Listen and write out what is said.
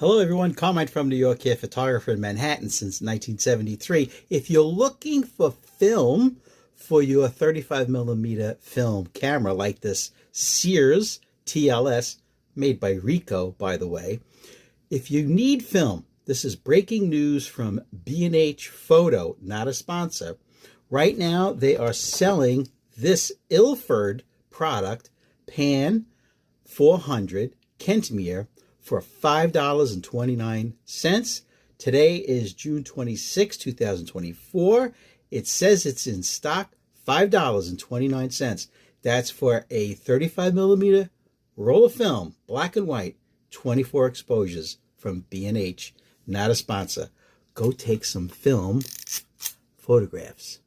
Hello, everyone. Carmine from New York here, photographer in Manhattan since 1973. If you're looking for film for your 35 millimeter film camera, like this Sears TLS, made by Ricoh, by the way, if you need film, this is breaking news from B&H Photo, not a sponsor. Right now, they are selling this Ilford product, Pan 400 Kentmere, for $5.29. Today is June 26, 2024. It says it's in stock, $5.29. That's for a 35 millimeter roll of film, black and white, 24 exposures from B&H, not a sponsor. Go take some film photographs.